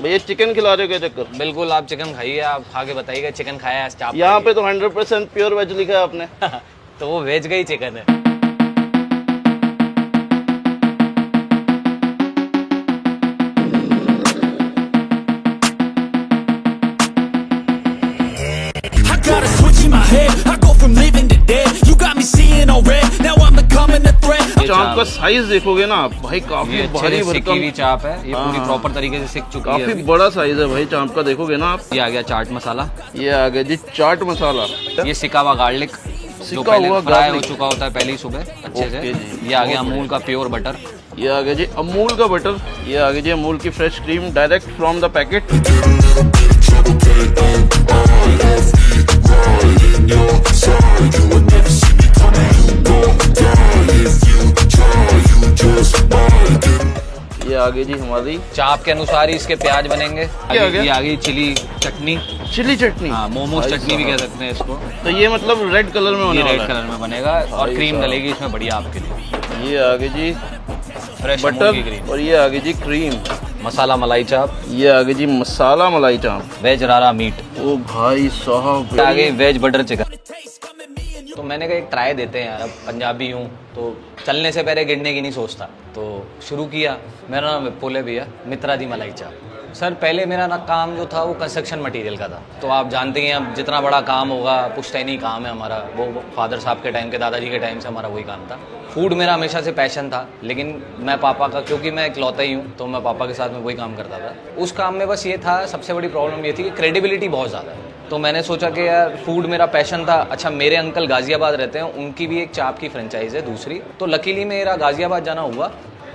भैया चिकन खिला रहे हो क्या चक्कर? बिल्कुल, आप चिकन खाइए, आप खा के बताइएगा चिकन खाया है चाप। यहाँ पे तो 100% प्योर वेज लिखा है आपने। तो वो वेज का ही चिकन है। Got a switch in my head, I go from living to dead. You got me seeing all red, now I'm becoming a threat. चाप का साइज देखोगे ना आप भाई, काफी ये भारी सिकी हुई भरकम, चाप है, ये पूरी प्रॉपर तरीके से सिक चुकी है काफी अभी। बड़ा साइज है भाई चाप का, देखोगे ना आप। ये आ गया चाट मसाला, ये आ गया जी चाट मसाला, ये सिका हुआ गार्लिक जो सिका पहले हुआ फ्राई हो गार्लिक। चुका होता है पहले ही सुबह अच्छे से। ओके जी, ये आ गया अमूल का प्योर बटर, ये आ गया जी अमूल का बटर, ये आ गया जी अमूल की fresh cream direct from the packet. ये आ गई जी हमारी चाप के अनुसार ही इसके प्याज बनेंगे। क्या आ गया? ये आ गई चिली चटनी, चिली चटनी, हाँ मोमोज भाई चटनी भी साहब। कह सकते हैं इसको। तो ये मतलब रेड कलर में होने ये रेड वाला कलर में बनेगा और भाई क्रीम साहब। डलेगी इसमें बढ़िया आपके लिए, है। ये आ गई जी फ्रेश अमूल की क्रीम। बटर और ये आ गई जी क्रीम। मसाला मलाई चाप, ये आ गई जी मसाला मलाई चाप। वेज रारा मीट, ओ भाई साहब, आ गई वेज बटर चिकन। तो मैंने कहा एक ट्राई देते हैं यार, अब पंजाबी हूँ तो चलने से पहले गिरने की नहीं सोचता, तो शुरू किया। मेरा नाम विपुल है भैया, मित्रा दी मलाई चाप। सर पहले मेरा ना काम जो था वो कंस्ट्रक्शन मटेरियल का था, तो आप जानते हैं अब जितना बड़ा काम होगा पुश्तैनी काम है हमारा, वो फादर साहब के टाइम के, दादाजी के टाइम से हमारा वही काम था। फूड मेरा हमेशा से पैशन था, लेकिन मैं पापा का, क्योंकि मैं इकलौता ही हूँ तो मैं पापा के साथ में वही काम करता था। उस काम में बस ये था, सबसे बड़ी प्रॉब्लम ये थी कि क्रेडिबिलिटी बहुत ज़्यादा है। तो मैंने सोचा कि यार फूड मेरा पैशन था। अच्छा, मेरे अंकल गाजियाबाद रहते हैं, उनकी भी एक चाप की फ्रेंचाइज है दूसरी, तो लकीली मेरा गाजियाबाद जाना हुआ।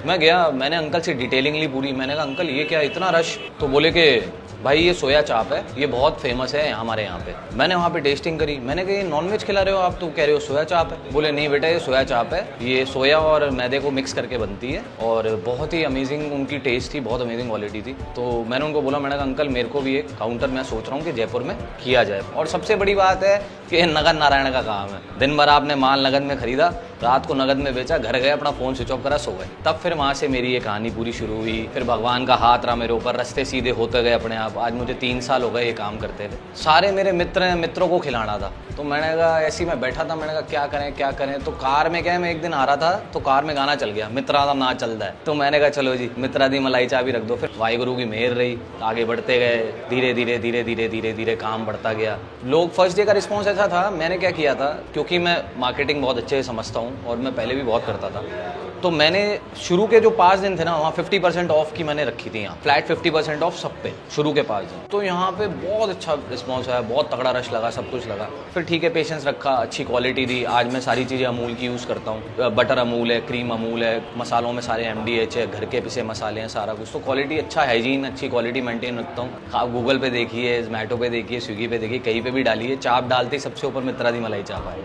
मैं गया, मैंने अंकल से डिटेलिंग ली पूरी। मैंने कहा अंकल ये क्या इतना रश? तो बोले कि भाई ये सोया चाप है, ये बहुत फेमस है हमारे यहाँ पे। मैंने वहाँ पे टेस्टिंग करी, मैंने कहा ये नॉनवेज खिला रहे हो आप, तो कह रहे हो सोया चाप है। बोले नहीं बेटा ये सोया चाप है, ये सोया और मैदे को मिक्स करके बनती है और बहुत ही अमेजिंग उनकी टेस्ट थी, बहुत अमेजिंग क्वालिटी थी। तो मैंने उनको बोला, मैंने कहा अंकल मेरे को भी एक काउंटर मैं सोच रहा हूँ कि जयपुर में किया जाए। और सबसे बड़ी बात है कि नगद नारायण का काम है, दिन भर आपने माल नगद में खरीदा, रात को नगद में बेचा, घर गए अपना फ़ोन स्विच ऑफ करा, सो गए। तब फिर वहाँ से मेरी ये कहानी पूरी शुरू हुई। फिर भगवान का हाथ रहा मेरे ऊपर, रास्ते सीधे होते गए अपने आप। आज मुझे 3 साल हो गए ये काम करते थे। सारे मेरे मित्र हैं, मित्रों को खिलाना था। तो मैंने कहा, ऐसे ही मैं बैठा था, मैंने कहा क्या करें क्या करें। तो कार में क्या है, मैं एक दिन आ रहा था तो कार में गाना चल गया, मित्रा दा ना चलता है। तो मैंने कहा चलो जी मित्रा दी मलाई चाप ही रख दो। फिर वाहिगुरु की मेहर रही, आगे बढ़ते गए, धीरे धीरे धीरे धीरे धीरे धीरे काम बढ़ता गया। लोग फर्स्ट डे का रिस्पॉन्स ऐसा था, मैंने क्या किया था, क्योंकि मैं मार्केटिंग बहुत अच्छे से समझता हूँ और मैं पहले भी बहुत करता था, तो मैंने शुरू के जो 5 दिन थे ना, वहाँ 50% ऑफ की मैंने रखी थी, यहाँ फ्लैट 50% ऑफ सब पे शुरू के 5 दिन। तो यहाँ पे बहुत अच्छा रिस्पॉन्स आया, बहुत तगड़ा रश लगा, सब कुछ लगा। फिर ठीक है, पेशेंस रखा, अच्छी क्वालिटी दी। आज मैं सारी चीज़ें अमूल की यूज़ करता हूँ, बटर अमूल है, क्रीम अमूल है, मसालों में सारे MDH है, घर के पिसे मसाले हैं, सारा कुछ। तो क्वालिटी अच्छा, हाइजीन अच्छी क्वालिटी मेंटेन रखता हूँ। आप गूगल पे देखिए, जोमेटो पे देखिए, स्विगी पे देखिए, कहीं पे भी डालिए, चाप डालते ही सबसे ऊपर मित्रा दी मलाई चाप आए।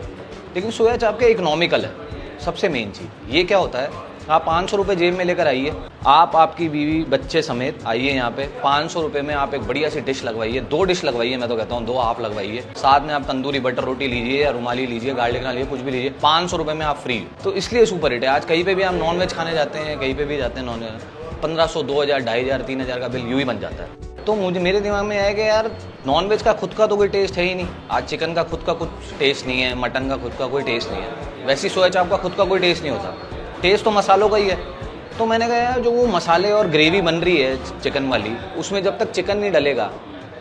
लेकिन सोया चाप के इकोनॉमिकल है सबसे मेन चीज़। ये क्या होता है, आप 500 रुपये जेब में लेकर आइए, आप आपकी बीवी बच्चे समेत आइए यहाँ पे, 500 रुपये में आप एक बढ़िया सी डिश लगवाइए, 2 डिश लगवाइए, मैं तो कहता हूँ 2 हाफ लगवाइए। साथ में आप तंदूरी बटर रोटी लीजिए या रुमाली लीजिए, गार्लिक ना लीजिए, कुछ भी लीजिए, 500 रुपये में आप फ्री। तो इसलिए सुपर हिट है। आज कहीं पे भी आप नॉनवेज खाने जाते हैं, कहीं पे भी जाते हैं नॉनवेज, 1500, 2000, 2500, 3000 का बिल यूँ ही बन जाता है। तो मुझे मेरे दिमाग में आया कि यार नॉनवेज का खुद का तो कोई टेस्ट है ही नहीं। आज चिकन का खुद का कुछ टेस्ट नहीं है, मटन का खुद का कोई टेस्ट नहीं है, वैसे सोया चाप का खुद का कोई टेस्ट नहीं होता, टेस्ट तो मसालों का ही है। तो मैंने कहा यार जो वो मसाले और ग्रेवी बन रही है चिकन वाली, उसमें जब तक चिकन नहीं डलेगा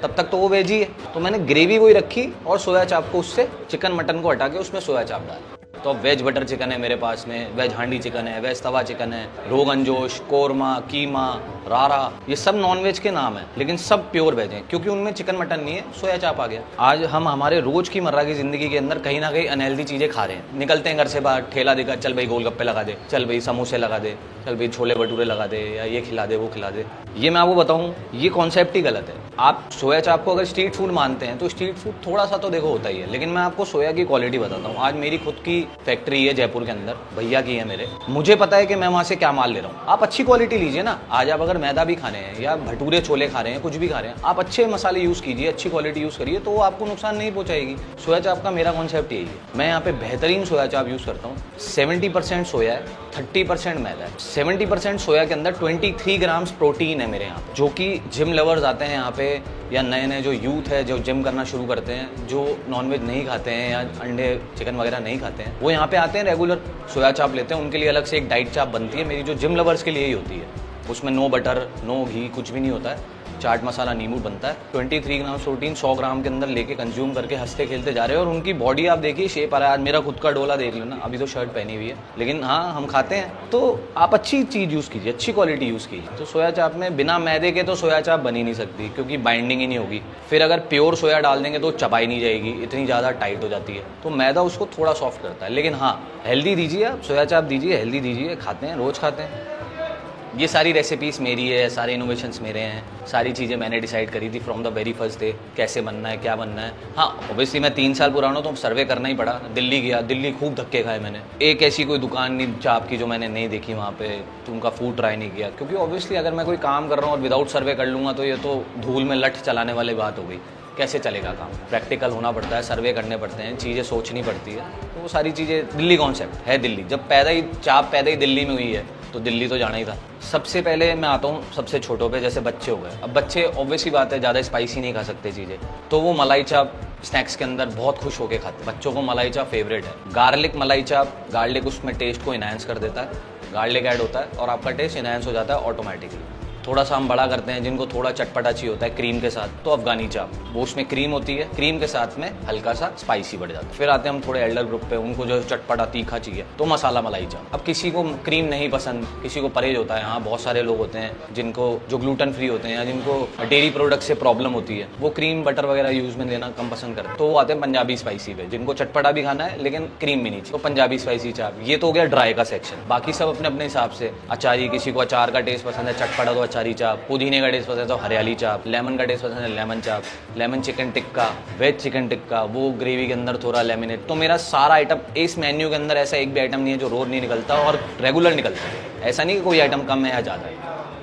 तब तक तो वो वेज ही है। तो मैंने ग्रेवी वही रखी और सोया चाप को उससे चिकन मटन को हटा के उसमें सोया चाप डाला। तो वेज बटर चिकन है मेरे पास में, वेज हांडी चिकन है, वेज तवा चिकन है, रोगन जोश, कोरमा, कीमा, रारा, ये सब नॉनवेज के नाम है, लेकिन सब प्योर वेज हैं, क्योंकि उनमें चिकन मटन नहीं है, सोया चाप आ गया। आज हम हमारे रोज की मर्रा की जिंदगी के अंदर कहीं ना कहीं अनहेल्दी चीजें खा रहे हैं। निकलते हैं घर से बाहर, ठेला देखा, चल भाई गोलगप्पे लगा दे, चल भाई समोसे लगा दे, चल भाई छोले भटूरे लगा दे, या ये खिला दे वो खिला दे। ये मैं आपको बताऊं, ये कॉन्सेप्ट ही गलत है। आप सोया चाप को अगर स्ट्रीट फूड मानते हैं तो स्ट्रीट फूड थोड़ा सा तो देखो होता ही है, लेकिन मैं आपको सोया की क्वालिटी बताता हूँ। आज मेरी खुद की फैक्ट्री है जयपुर के अंदर, भैया की है मेरे, मुझे पता है कि मैं वहाँ से क्या माल ले रहा हूँ। आप अच्छी क्वालिटी लीजिए ना। आज आप अगर मैदा भी खाने हैं या भटूरे छोले खा रहे हैं, कुछ भी खा रहे हैं, आप अच्छे मसाले यूज़ कीजिए, अच्छी क्वालिटी यूज़ करिए, तो वो आपको नुकसान नहीं पहुँचाएगी। सोया चाप का मेरा कॉन्सेप्ट यही है। मैं यहाँ पे बेहतरीन सोया चाप यूज़ करता हूँ। 70% सोया है, 30% मैदा है, 70% सोया के अंदर 23 ग्राम्स प्रोटीन है मेरे यहाँ पे, जो कि जिम लवर्स आते हैं यहाँ पे, या नए नए जो यूथ है जो जिम करना शुरू करते हैं, जो नॉनवेज नहीं खाते हैं या अंडे चिकन वगैरह नहीं खाते हैं, वो यहाँ पे आते हैं, रेगुलर सोया चाप लेते हैं। उनके लिए अलग से एक डाइट चाप बनती है मेरी, जो जिम लवर्स के लिए ही होती है। उसमें नो बटर नो घी कुछ भी नहीं होता है, चाट मसाला नींबू बनता है। 23 ग्राम प्रोटीन 100 ग्राम के अंदर लेके कंज्यूम करके हंसते खेलते जा रहे हैं, और उनकी बॉडी आप देखिए, शेप आ रहा है। आज मेरा खुद का डोला देख लो ना, अभी तो शर्ट पहनी हुई है, लेकिन हाँ हम खाते हैं। तो आप अच्छी चीज़ यूज़ कीजिए, अच्छी क्वालिटी यूज़ कीजिए। तो सोया चाप में बिना मैदे के तो सोया चाप बन ही नहीं सकती, क्योंकि बाइंडिंग ही नहीं होगी। फिर अगर प्योर सोया डाल देंगे तो चबाई नहीं जाएगी, इतनी ज़्यादा टाइट हो जाती है। तो मैदा उसको थोड़ा सॉफ्ट करता है। लेकिन हाँ, हेल्दी दीजिए आप, सोया चाप दीजिए, हेल्दी दीजिए, खाते हैं, रोज़ खाते हैं। ये सारी रेसिपीज़ मेरी है, सारे इनोवेशंस मेरे हैं, सारी चीज़ें मैंने डिसाइड करी थी from the very first day, कैसे बनना है, क्या बनना है। हाँ, ऑब्वियसली मैं 3 साल पुराना हूँ तो सर्वे करना ही पड़ा। दिल्ली गया, दिल्ली खूब धक्के खाए मैंने। एक ऐसी कोई दुकान नहीं चाप की जो मैंने नहीं देखी वहाँ पे, तो उनका फूड ट्राई नहीं किया। क्योंकि ऑब्वियसली अगर मैं कोई काम कर रहा हूँ और विदाउट सर्वे कर लूँगा तो ये तो धूल में लठ चलाने वाली बात हो गई। कैसे चलेगा काम? प्रैक्टिकल होना पड़ता है, सर्वे करने पड़ते हैं, चीज़ें सोचनी पड़ती है। तो वो सारी चीज़ें, दिल्ली कॉन्सेप्ट है दिल्ली। जब चाप पैदा ही दिल्ली में हुई है तो दिल्ली तो जाना ही था। सबसे पहले मैं आता हूँ सबसे छोटों पे, जैसे बच्चे हो गए। अब बच्चे ऑब्वियसली बात है ज़्यादा स्पाइसी नहीं खा सकते चीज़ें, तो वो मलाई चाप स्नैक्स के अंदर बहुत खुश होकर खाते हैं। बच्चों को मलाई चाप फेवरेट है। गार्लिक मलाई चाप, गार्लिक उसमें टेस्ट को इन्हांस कर देता है, गार्लिक ऐड होता है और आपका टेस्ट इन्हांस हो जाता है ऑटोमेटिकली। थोड़ा सा हम बड़ा करते हैं, जिनको थोड़ा चटपटा चाहिए होता है क्रीम के साथ, तो अफगानी चाप, वो उसमें क्रीम होती है, क्रीम के साथ में हल्का सा स्पाइसी बढ़ जाता है। फिर आते हैं हम थोड़े एल्डर ग्रुप पे, उनको जो चटपटा तीखा चाहिए तो मसाला मलाई चाप। अब किसी को क्रीम नहीं पसंद, किसी को परहेज होता है। हाँ, बहुत सारे लोग होते हैं जिनको जो ग्लूटेन फ्री होते हैं या जिनको डेयरी प्रोडक्ट से प्रॉब्लम होती है, वो क्रीम बटर वगैरह यूज़ में लेना कम पसंद करते हैं। तो वो आते हैं पंजाबी स्पाइसी पे, जिनको चटपटा भी खाना है लेकिन क्रीम भी नहीं चाहिए, तो पंजाबी स्पाइसी चाप। ये तो हो गया ड्राई का सेक्शन। बाकी सब अपने अपने हिसाब से। अचारी, किसी को अचार का टेस्ट पसंद है, चटपटा तो अचारी चाप, पुदीने का टेस्ट पसंद है तो हरियाली चाप, लेमन का टेस्ट पसंद है lemon chaap, lemon chicken tikka, veg chicken tikka, वो ग्रेवी के अंदर थोड़ा लेमिनेट। तो मेरा सारा आइटम इस मेन्यू के अंदर, ऐसा एक भी आइटम नहीं है जो रोज नहीं निकलता और रेगुलर निकलता है। ऐसा नहीं कि कोई आइटम कम है या ज़्यादा है,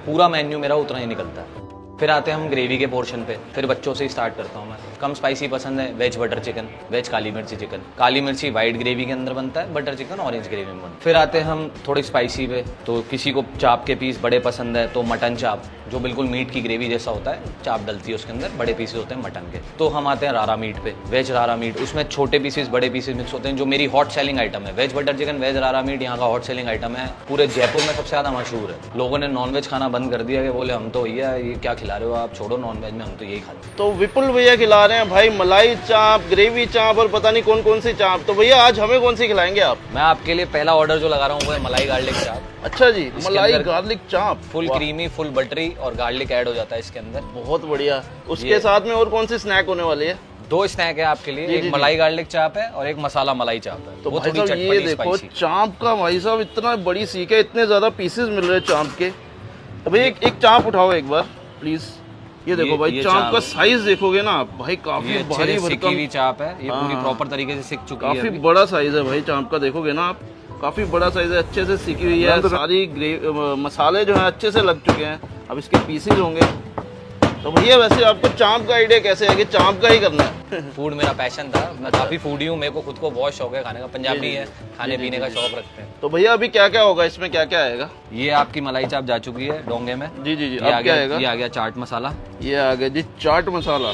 पूरा मेन्यू मेरा उतना ही निकलता है। फिर आते हैं हम ग्रेवी के पोर्शन पे। फिर बच्चों से ही स्टार्ट करता हूँ मैं। कम स्पाइसी पसंद है, वेज बटर चिकन, वेज काली मिर्ची चिकन। काली मिर्ची वाइट ग्रेवी के अंदर बनता है, बटर चिकन ऑरेंज ग्रेवी में बनता है। फिर आते हैं हम थोड़ी स्पाइसी पे, तो किसी को चाप के पीस बड़े पसंद है तो मटन चाप, जो बिल्कुल मीट की ग्रेवी जैसा होता है, चाप डलती है उसके अंदर, बड़े पीसेस होते हैं मटन के। तो हम आते हैं रारा मीट पे, वेज रारा मीट। उसमें छोटे पीसेस बड़े पीसेस मिक्स होते हैं, जो मेरी हॉट सेलिंग आइटम है। वेज बटर चिकन, वेज रारा मीट यहाँ का हॉट सेलिंग आइटम है, पूरे जयपुर में सबसे ज़्यादा मशहूर है। लोगों ने नॉनवेज खाना बंद कर दिया कि बोले हम तो भैया ये क्या खिला रहे हो आप, छोड़ो नॉनवेज में, हम तो यही खाते हैं। तो विपुल भैया खिला रहे हैं भाई मलाई चाप, ग्रेवी चाप और पता नहीं कौन कौन सी चाप। तो भैया आज हमें कौन सी खिलाएंगे आप? मैं आपके लिए पहला ऑर्डर जो लगा रहा हूँ वो है मलाई गार्लिक चाप। अच्छा जी, मलाई गार्लिक चाप, फुल क्रीमी, फुल बटरी और गार्लिक ऐड हो जाता है इसके अंदर। बहुत बढ़िया। उसके साथ में और कौन सी स्नैक होने वाली है? 2 स्नैक है आपके लिए, एक मलाई गार्लिक चाप है और एक मसाला मलाई चाप है। तो वो भाई थोड़ी साहब ये चटपटी देखो स्पाइसी। चाप का, भाई साहब इतना बड़ी सीख है, इतने ज्यादा पीसेस मिल रहे हैं चाप के। तो भाई एक चाप उठाओ एक बार प्लीज। ये देखो भाई, चाप का साइज देखोगे ना आप भाई, काफी भारी सिकी हुई चाप है ये, पूरी प्रॉपर तरीके से सिक चुकी है। काफी बड़ा साइज है भाई चाप का, देखोगे ना आप, काफी बड़ा साइज है, अच्छे से सीखी हुई है। सारी मसाले जो है अच्छे से लग चुके हैं। अब इसके पीसेस होंगे। तो भैया वैसे आपको चाप का आइडिया कैसे है कि चाप का ही करना है? फूड मेरा पैशन था, मैं काफी फूडी हूँ, मेरे को खुद को बहुत शौक है खाने का। पंजाबी है, खाने पीने का शौक रखते हैं। तो भैया अभी क्या क्या होगा इसमें, क्या क्या आएगा? ये आपकी मलाई चाप जा चुकी है डोंगे में। जी जी जी, ये अब क्या आएगा? ये आ गया चाट मसाला। ये आ गया जी चाट मसाला।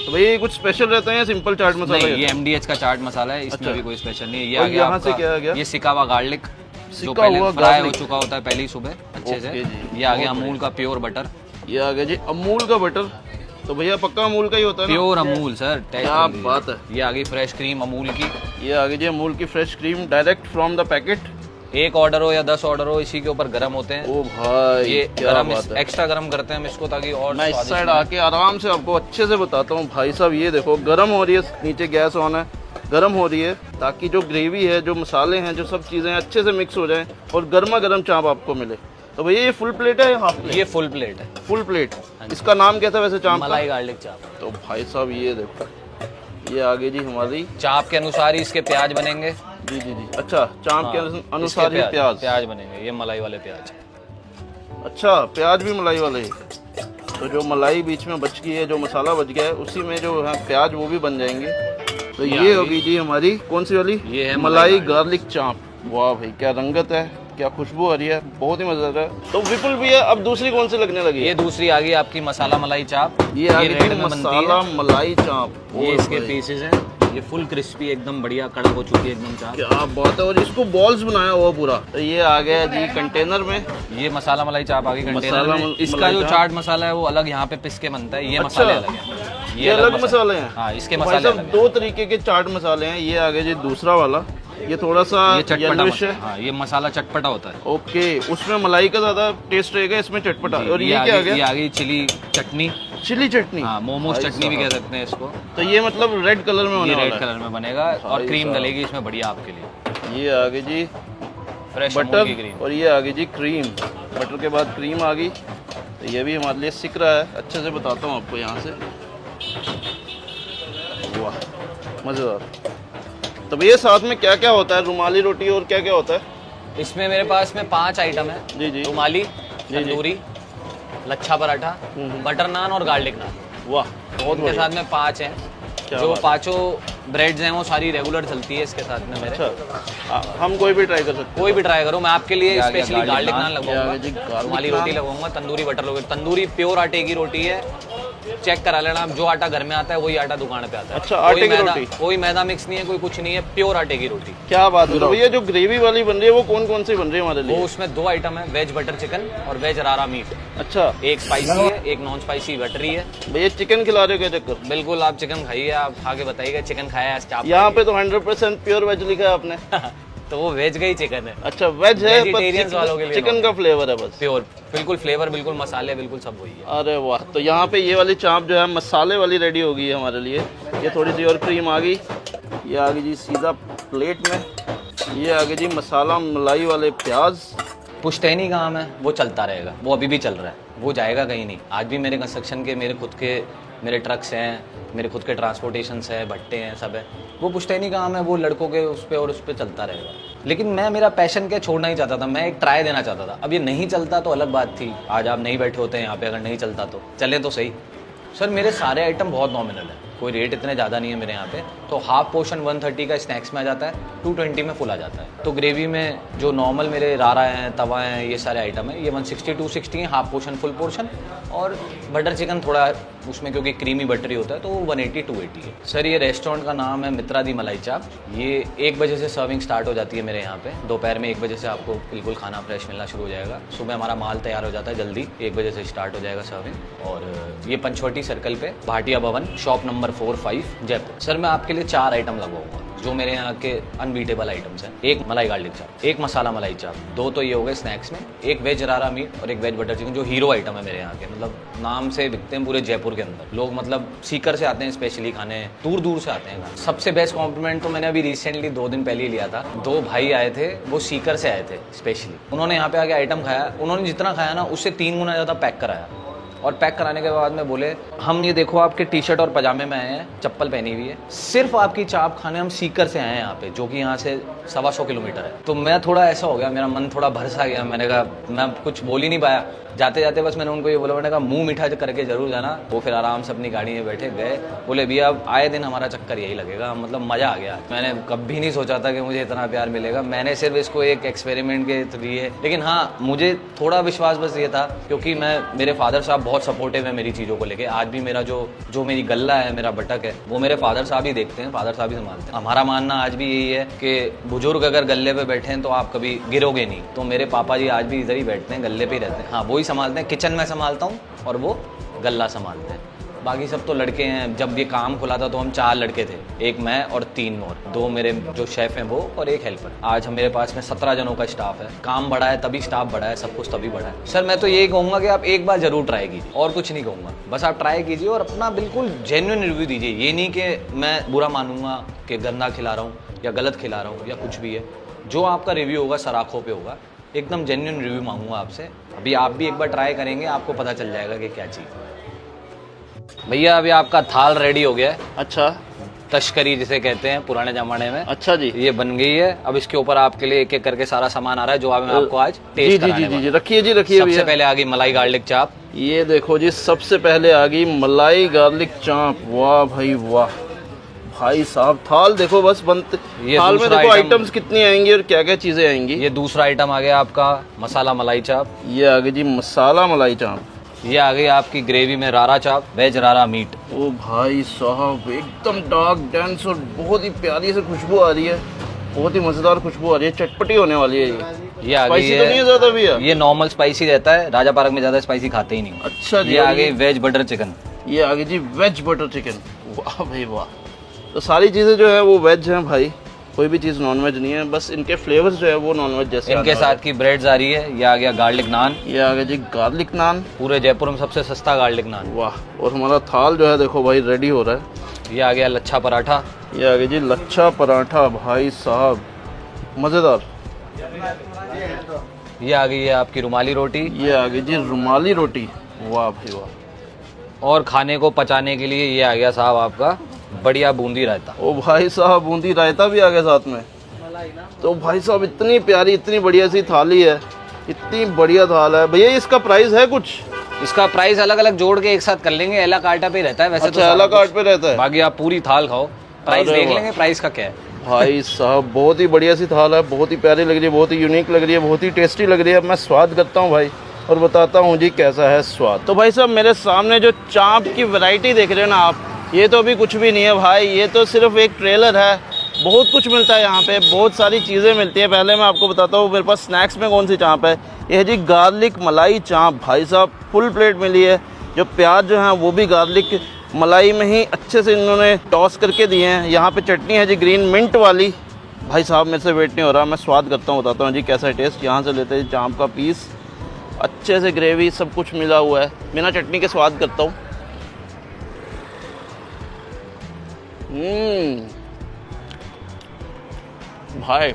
तो भैया कुछ स्पेशल रहता है या सिंपल चाट मसाला? नहीं, ये MDH का चाट मसाला है, इसमें भी कोई स्पेशल नहीं है। ये और आ गया यहाँ से क्या आ गया? ये सिका हुआ गार्लिक, जो सिका पहले हुआ फ्राई हो गार्लिक। चुका होता है पहले ही सुबह अच्छे से। ओके जी, ये आ गया अमूल का प्योर बटर। ये आ गया जी अमूल का बटर। तो भैया पक्का अमूल का ही होता है ना? प्योर अमूल सर, टेस्ट क्या बात है। ये आ गई फ्रेश क्रीम अमूल की। ये आ गई जी अमूल की fresh cream direct from the packet. एक ऑर्डर हो या 10 ऑर्डर हो, इसी के ऊपर गर्म होते हैं। ओ भाई ये क्या गरम बात है। एक्स्ट्रा गर्म करते हैं हम इसको, ताकि और मैं इस स्वादिष्ट साइड बने। आके आराम से आपको अच्छे से बताता हूँ भाई साहब। ये देखो गर्म हो रही है, नीचे गैस ऑन है, गर्म हो रही है, ताकि जो ग्रेवी है, जो मसाले हैं, जो सब चीज़ें अच्छे से मिक्स हो जाएं और गर्मा गर्म चाप आपको मिले। तो भैया ये फुल प्लेट है या हाफ प्लेट? ये फुल प्लेट है। Full plate. इसका नाम क्या था वैसे चाप का? मलाई गार्लिक चाप। तो भाई साहब ये देखो, ये आ गई जी हमारी चाप के अनुसार ही इसके प्याज बनेंगे। जी जी जी। अच्छा, चाप के अनुसार ही प्याज बनेंगे, ये मलाई वाले प्याज। अच्छा, प्याज भी मलाई वाले ही। तो जो मलाई बीच में बच गई है, जो मसाला बच गया है, उसी में जो है प्याज वो भी बन जाएंगे। तो ये होगी जी हमारी कौन सी वाली? ये है मलाई गार्लिक चाप। वाह भाई क्या रंगत है, क्या खुशबू आ रही है, बहुत ही मजेदार है। तो विपुल भी है, अब दूसरी कौन सी लगने लगी ये है? दूसरी आ गई आपकी मसाला मलाई चाप। ये आ गई रेड थी में बनती मसाला है। मलाई चाप। ये ओए इसके भाई, पीसेस हैं, ये फुल क्रिस्पी एकदम बढ़िया कड़क हो चुकी है एकदम चाप। क्या बात है। और इसको बॉल्स बनाया हुआ पूरा। तो ये आ गया जी कंटेनर में। ये मसाला मलाई चाप आ गई कंटेनर मसाला में। मलाई इसका जो चाप। चाट मसाला है वो अलग यहाँ पे पिस के बनता है। ये अच्छा। मसाले अलग हैं। ये अलग मसाले हैं। हाँ, इसके भाई मसाले साहब अलग हैं। दो तरीके के चाट मसाले हैं। ये आ गया जी दूसरा वाला, ये थोड़ा सा ये चटपटा येलोइश है। हाँ, ये मसाला चटपटा होता है। ओके, उसमें मलाई का ज्यादा टेस्ट रहेगा, इसमें चटपटा। और ये क्या आ ये गया? आ गई चिली चटनी। चिली चटनी। हाँ, मोमोज भाई चटनी भी साहब। कह सकते हैं इसको। तो ये मतलब रेड कलर में होने ये रेड वाला कलर में बनेगा और भाई क्रीम साहब। डलेगी इसमें बढ़िया आपके लिए। है। ये आ गई जी फ्रेश अमूल की बटर क्रीम। और ये आ गई जी क्रीम। बटर के बाद क्रीम आ गई। तो ये भी हमारे लिए सिक रहा है। अच्छे से बताता हूँ आपको यहाँ से। वाह, मज़ेदार। तो भैया साथ में क्या क्या होता है? रुमाली रोटी और क्या क्या होता है? इसमें मेरे पास में 5 आइटम है। जी जी। रुमाली, जी। तंदूरी, लच्छा पराठा, बटर नान और गार्लिक नान। वाह, बहुत उनके बढ़िया। साथ में 5 हैं। क्या जो बात है। 5 ब्रेड्स हैं वो सारी रेगुलर चलती है इसके साथ में मेरे। अच्छा, हम कोई भी ट्राई कर सकते हैं। कोई भी ट्राई करो, मैं आपके लिए ये आ गया स्पेशली गार्लिक नान ये आ गया जी लगवाऊंगा, garlic रुमाली नान। रोटी लगवाऊंगा, तंदूरी बटर लोगे। तंदूरी प्योर आटे की रोटी है। चेक करा लेना, आप जो आटा घर में आता है वही आटा दुकान पे आता है। अच्छा, आटे कोई की मैदा- रोटी। कोई मैदा मिक्स नहीं है, कोई कुछ नहीं है, प्योर आटे की रोटी। क्या बात है। तो भैया जो ग्रेवी वाली बन रही है वो कौन कौन सी बन रही है हमारे वो लिए? उसमें 2 आइटम है, वेज बटर चिकन और वेज रारा मीट। अच्छा एक स्पाइसी है, एक नॉन स्पाइसी बटरी है। भैया, चिकन खिला रहे हो क्या चक्कर? बिल्कुल, आप चिकन खाइए, आप खा के बताइएगा चिकन खाया है चाप। यहाँ पे तो 100% प्योर वेज लिखा है आपने। तो वो वेज का ही चिकन है, अच्छा, वेज है Vegetarians वालों के लिए चिकन का फ्लेवर है बस। प्योर। बिल्कुल फ्लेवर, बिल्कुल मसाले, बिल्कुल सब वही है। अरे वाह। तो यहाँ पे ये वाली चाप जो है मसाले वाली रेडी हो गई है हमारे लिए। ये थोड़ी सी और क्रीम आ गई। ये आ गई जी सीधा प्लेट में। ये आ गई जी मसाला मलाई वाले प्याज। पुश्तैनी का काम है, वो चलता रहेगा, वो अभी भी चल रहा है, वो जाएगा कहीं नहीं। आज भी मेरे कंस्ट्रक्शन के मेरे ट्रक्स हैं, मेरे खुद के ट्रांसपोर्टेशंस हैं, भट्टे हैं, सब है। वो पुश्तैनी काम है, वो लड़कों के उस पर और उस पर चलता रहेगा। लेकिन मैं मेरा पैशन क्या छोड़ना ही चाहता था, मैं एक ट्राई देना चाहता था। अब ये नहीं चलता तो अलग बात थी, आज आप नहीं बैठे होते हैं यहाँ पे, अगर नहीं चलता तो चले तो सही। सर मेरे सारे आइटम बहुत नॉमिनल है, कोई रेट इतने ज़्यादा नहीं है मेरे यहाँ पे। तो हाफ पोर्शन 130 का स्नैक्स में आ जाता है, 220 में फुल आ जाता है। तो ग्रेवी में जो नॉर्मल मेरे रारा हैं, तवा हैं, ये सारे आइटम हैं, ये 160 260 हैं, हाफ पोर्शन फुल पोर्शन। और बटर चिकन थोड़ा उसमें क्योंकि क्रीमी बटरी होता है तो वो 180 280 है। सर ये रेस्टोरेंट का नाम है मित्रा दी मलाई चाप। ये 1 बजे से सर्विंग स्टार्ट हो जाती है मेरे यहाँ पे। दोपहर में 1 बजे से आपको बिल्कुल खाना फ्रेश मिलना शुरू हो जाएगा। सुबह हमारा माल तैयार हो जाता है जल्दी, 1 बजे से स्टार्ट हो जाएगा सर्विंग। और ये पंचवटी सर्कल पे भाटिया भवन, शॉप नंबर 45 जयपुर। सर मैं आपके लिए 4 आइटम लगवाऊंगा जो मेरे यहाँ के अनबीटेबल आइटम्स हैं। एक मलाई गार्लिक चाप, एक मसाला मलाई चाप, 2 तो ये हो गए स्नैक्स में, एक वेज रारा मीट और एक वेज बटर चिकन, जो हीरो आइटम है मेरे यहाँ के। मतलब नाम से बिकते हैं पूरे जयपुर के अंदर। लोग मतलब सीकर से आते हैं स्पेशली खाने, दूर दूर से आते हैं खाने। सबसे बेस्ट कॉम्प्लीमेंट तो मैंने अभी रिसेंटली 2 दिन पहले ही लिया था। 2 भाई आए थे, वो सीकर से आए थे स्पेशली। उन्होंने यहाँ पे आके आइटम खाया, उन्होंने जितना खाया ना उससे 3 गुना ज़्यादा पैक कराया। और पैक कराने के बाद में बोले, हम ये देखो आपके टी शर्ट और पजामे में आए हैं, चप्पल पहनी हुई है, सिर्फ आपकी चाप खाने हम सीकर से आए हैं यहाँ पे, जो कि यहाँ से 125 किलोमीटर है। तो मैं थोड़ा ऐसा हो गया, मेरा मन थोड़ा भरसा गया। मैंने कहा, मैं कुछ बोल ही नहीं पाया। जाते जाते बस मैंने उनको ये बोला, मैंने कहा मुंह मीठा करके जरूर जाना। वो फिर आराम से अपनी गाड़ी में बैठे गए। बोले भैया अब आए दिन हमारा चक्कर यही लगेगा, मतलब मज़ा आ गया। मैंने कभी नहीं सोचा था कि मुझे इतना प्यार मिलेगा। मैंने सिर्फ इसको एक एक्सपेरिमेंट के लिए, लेकिन हाँ मुझे थोड़ा विश्वास बस ये था क्योंकि मेरे फादर साहब बहुत सपोर्टिव है मेरी चीज़ों को लेके। आज भी मेरा जो मेरी गल्ला है, मेरा बटक है, वो मेरे फादर साहब ही देखते हैं, फादर साहब ही संभालते हैं। हमारा मानना आज भी यही है कि बुजुर्ग अगर गल्ले पे बैठे हैं तो आप कभी गिरोगे नहीं। तो मेरे पापा जी आज भी इधर ही बैठते हैं, गल्ले पे ही रहते हैं। हाँ, वो ही संभालते हैं, किचन में संभालता हूँ और वो गल्ला संभालते हैं। बाकी सब तो लड़के हैं। जब ये काम खुला था तो हम 4 लड़के थे, एक मैं और 3 और, 2 मेरे जो शेफ हैं वो और एक हेल्पर। आज हम मेरे पास में 17 जनों का स्टाफ है। काम बढ़ा है तभी स्टाफ बढ़ा है, सब कुछ तभी बढ़ा है। सर मैं तो यही कहूँगा कि आप एक बार जरूर ट्राई कीजिए, और कुछ नहीं कहूँगा। बस आप ट्राई कीजिए और अपना बिल्कुल जेन्युइन रिव्यू दीजिए। ये नहीं कि मैं बुरा मानूंगा कि गंदा खिला रहा हूँ या गलत खिला रहा हूँ या कुछ भी है। जो आपका रिव्यू होगा सर आँखों पे होगा, एकदम जेन्युइन रिव्यू मांगूंगा आपसे। अभी आप भी एक बार ट्राई करेंगे, आपको पता चल जाएगा कि क्या चीज़ है। भैया अभी आपका थाल रेडी हो गया है। अच्छा, तश्करी जिसे कहते हैं पुराने जमाने में। अच्छा जी, ये बन गई है। अब इसके ऊपर आपके लिए एक एक करके सारा सामान आ रहा है जो मैं आपको आज जी टेस्ट जी कराने जी वाला जी हूं। रखिए जी, रखिए सबसे भैया। पहले आ गई मलाई गार्लिक चाप। ये देखो जी, सबसे पहले आ गई मलाई गार्लिक चाप। वाह भाई वाह, भाई साहब थाल देखो बस बनते, ये थाल में दूसरा देखो आइटम- आइटम्स कितनी आएंगी और क्या क्या चीजें आएंगी। ये दूसरा आइटम आ गया आपका मसाला मलाई चाप। ये आ गई जी मसाला मलाई चाप। ये आ गई आपकी ग्रेवी में रारा चाप, वेज रारा मीट। ओ भाई साहब एकदम डार्क डेंस और बहुत ही प्यारी से खुशबू आ रही है, बहुत ही मजेदार खुशबू आ रही है, चटपटी होने वाली है ये आ गई स्पाइसी तो नहीं है ज्यादा भैया? ये नॉर्मल स्पाइसी रहता है, राजा पार्क में ज्यादा स्पाइसी खाते ही नहीं। अच्छा जी। ये आ और गई वेज बटर चिकन। ये आ गई जी वेज बटर चिकन। वाह भाई वाह। तो सारी चीजें जो है वो वेज हैं भाई, कोई भी चीज़ नॉन वेज नहीं है, बस इनके फ्लेवर्स जो है वो नॉन वेज जैसे इनके साथ की ब्रेड्स आ रही है। ये आ गया गार्लिक नान। ये आ गया जी गार्लिक नान, पूरे जयपुर में सबसे सस्ता गार्लिक नान। वाह। और हमारा थाल जो है देखो भाई रेडी हो रहा है। ये आ गया लच्छा पराठा। ये आ गया जी लच्छा पराठा, भाई साहब मज़ेदार। ये आ गई है आपकी रुमाली रोटी। ये आ गई जी रुमाली रोटी, वाह भाई वाह। और खाने को पचाने के लिए ये आ गया साहब आपका बढ़िया बूंदी रायता। ओ भाई साहब बूंदी रायता भी आ गया साथ में। तो भाई साहब इतनी प्यारी इतनी बढ़िया सी थाली है, इतनी बढ़िया थाल है भैया। इसका प्राइस है कुछ? इसका प्राइस अलग अलग जोड़ के एक साथ कर लेंगे, एला कार्टा पे रहता है वैसे। अच्छा, तो एला कार्ट पे रहता है। बाकी आप पूरी थाल खाओ, प्राइस अरे देख वाह। लेंगे प्राइस का क्या है। भाई साहब बहुत ही बढ़िया सी थाल है, बहुत ही प्यारी लग रही है, बहुत ही यूनिक लग रही है, बहुत ही टेस्टी लग रही है। मैं स्वाद करता हूँ भाई और बताता हूँ जी कैसा है स्वाद। तो भाई साहब मेरे सामने जो चाप की वैरायटी देख रहे हैं ना आप, ये तो अभी कुछ भी नहीं है भाई, ये तो सिर्फ एक ट्रेलर है। बहुत कुछ मिलता है यहाँ पे, बहुत सारी चीज़ें मिलती है। पहले मैं आपको बताता हूँ मेरे पास स्नैक्स में कौन सी चाप है। ये है जी गार्लिक मलाई चाप, भाई साहब फुल प्लेट मिली है। जो प्याज जो है वो भी गार्लिक मलाई में ही अच्छे से इन्होंने टॉस करके दिए हैं। यहाँ पे चटनी है जी ग्रीन मिंट वाली। भाई साहब मेरे से वेट नहीं हो रहा, मैं स्वाद करता हूँ, बताता हूँ जी कैसा है टेस्ट। यहाँ से लेते हैं चाप का पीस, अच्छे से ग्रेवी सब कुछ मिला हुआ है। बिना चटनी के स्वाद करता हूँ। भाई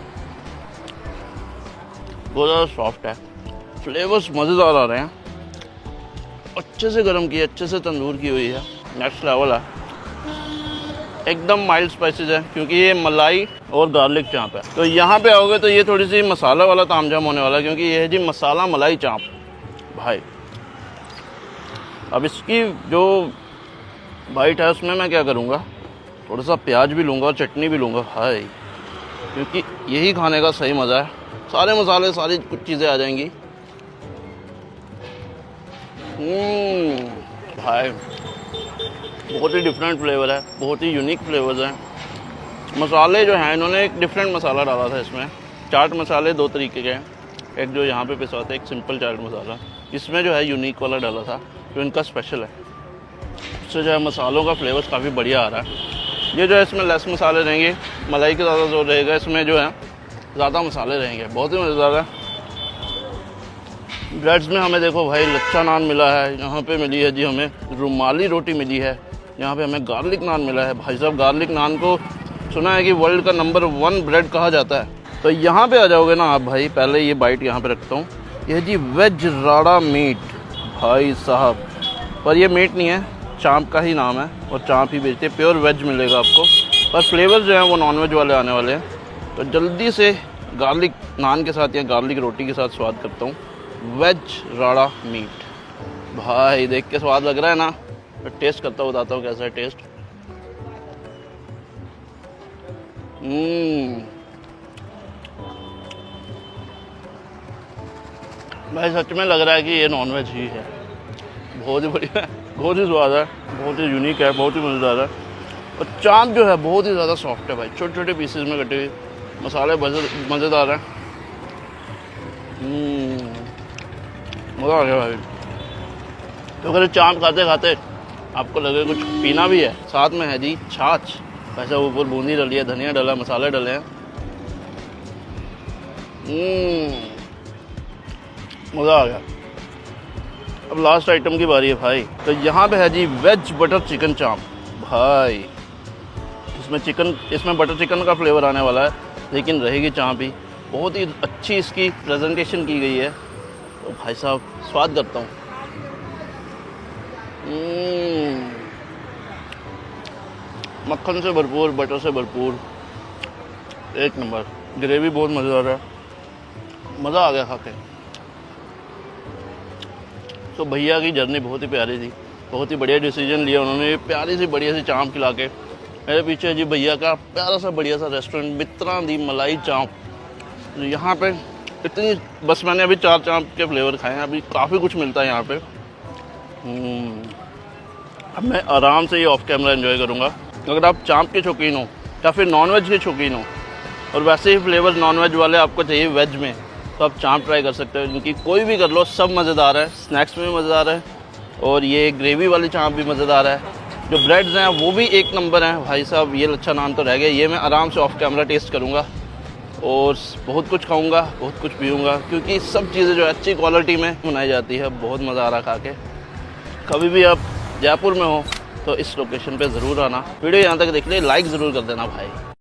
बहुत ज़्यादा सॉफ्ट है, फ्लेवर्स मज़ेदार आ रहे हैं, अच्छे से गर्म की है, अच्छे से तंदूर की हुई है, नेक्स्ट लेवल है। एकदम माइल्ड स्पाइसेस है क्योंकि ये मलाई और गार्लिक चाप है। तो यहाँ पे आओगे तो ये थोड़ी सी मसाला वाला तामझाम होने वाला है क्योंकि ये है जी मसाला मलाई चाप भाई। अब इसकी जो बाइट है उसमें मैं क्या करूँगा, थोड़ा सा प्याज भी लूँगा और चटनी भी लूँगा भाई, क्योंकि यही खाने का सही मज़ा है। सारे मसाले सारी कुछ चीज़ें आ जाएंगी। भाई बहुत ही डिफरेंट फ्लेवर है, बहुत ही यूनिक फ्लेवर्स हैं। मसाले जो हैं इन्होंने एक डिफरेंट मसाला डाला था इसमें। चाट मसाले दो तरीके के हैं, एक जो यहाँ पे पिसा होता है, एक सिंपल चाट मसाला। इसमें जो है यूनिक वाला डाला था जो इनका स्पेशल है। इससे जो है मसालों का फ्लेवर्स काफ़ी बढ़िया आ रहा है। ये जो है इसमें लेस मसाले रहेंगे, मलाई का ज़्यादा जोर रहेगा, इसमें जो है ज़्यादा मसाले रहेंगे। बहुत ही मज़ेदार है। ब्रेड्स में हमें देखो भाई लच्छा नान मिला है, यहाँ पे मिली है जी हमें रुमाली रोटी मिली है, यहाँ पे हमें गार्लिक नान मिला है। भाई साहब गार्लिक नान को सुना है कि वर्ल्ड का नंबर 1 ब्रेड कहा जाता है। तो यहाँ पे आ जाओगे ना आप भाई, पहले ये बाइट यहाँ पे रखता हूँ। यह जी वेज राड़ा मीट भाई साहब, पर ये मीट नहीं है, चाँप का ही नाम है और चाँप ही बेचते हैं। प्योर वेज मिलेगा आपको, पर फ्लेवर जो है वो नॉन वेज वाले आने वाले हैं। तो जल्दी से गार्लिक नान के साथ या गार्लिक रोटी के साथ स्वाद करता हूँ वेज राड़ा मीट। भाई देख के स्वाद लग रहा है ना, तो टेस्ट करता हूँ, बताता हूँ कैसा है टेस्ट। भाई सच में लग रहा है कि ये नॉन वेज ही है। बहुत ही बढ़िया है, बहुत ही स्वाद है, बहुत ही यूनिक है, बहुत ही मज़ेदार है। और चाँप जो है बहुत ही ज़्यादा सॉफ्ट है भाई, छोटे छोटे पीसेस में कटे हुए, मसाले मज़ेदार हैं। मज़ा आ गया भाई। तो अगर चाँप खाते खाते आपको लगे कुछ पीना भी है, साथ में है जी छाछ। वैसे ऊपर बूंदी डली है, धनिया डला, मसाले डले हैं। मज़ा आ गया। अब लास्ट आइटम की बारी है भाई। तो यहाँ पे है जी वेज बटर चिकन चाँप भाई। इसमें बटर चिकन का फ्लेवर आने वाला है, लेकिन रहेगी चाँप ही। बहुत ही अच्छी इसकी प्रेजेंटेशन की गई है। तो भाई साहब स्वाद करता हूँ। मक्खन से भरपूर, बटर से भरपूर, एक नंबर। ग्रेवी बहुत मज़ेदार है, मज़ा आ गया खा के। तो भैया की जर्नी बहुत ही प्यारी थी, बहुत ही बढ़िया डिसीजन लिया उन्होंने, प्यारी सी बढ़िया सी चाँप खिला के। मेरे पीछे जी भैया का प्यारा सा बढ़िया सा रेस्टोरेंट मित्रा दी मलाई चाप। यहाँ पे इतनी, बस मैंने अभी 4 चाप के फ्लेवर खाए हैं, अभी काफ़ी कुछ मिलता है यहाँ पे। अब मैं आराम से ये ऑफ कैमरा एंजॉय करूँगा। अगर आप चाप के शौकीन हो या फिर नॉनवेज के शौकीन हो और वैसे ही फ्लेवर नॉनवेज वाले आपको चाहिए वेज में, तो आप चाप ट्राई कर सकते हो। इनकी कोई भी कर लो, सब मज़ेदार है। स्नैक्स में भी मज़ेदार है और ये ग्रेवी वाली चाप भी मज़ेदार है। जो ब्रेड्स हैं वो भी एक नंबर हैं भाई साहब। ये लच्छा नान तो रह गया, ये मैं आराम से ऑफ कैमरा टेस्ट करूँगा और बहुत कुछ खाऊँगा, बहुत कुछ पीऊँगा, क्योंकि सब चीज़ें जो अच्छी क्वालिटी में बनाई जाती है। बहुत मज़ा आ रहा खा के। कभी भी आप जयपुर में हो तो इस लोकेशन पे ज़रूर आना। वीडियो यहाँ तक देख ले, लाइक ज़रूर कर देना भाई।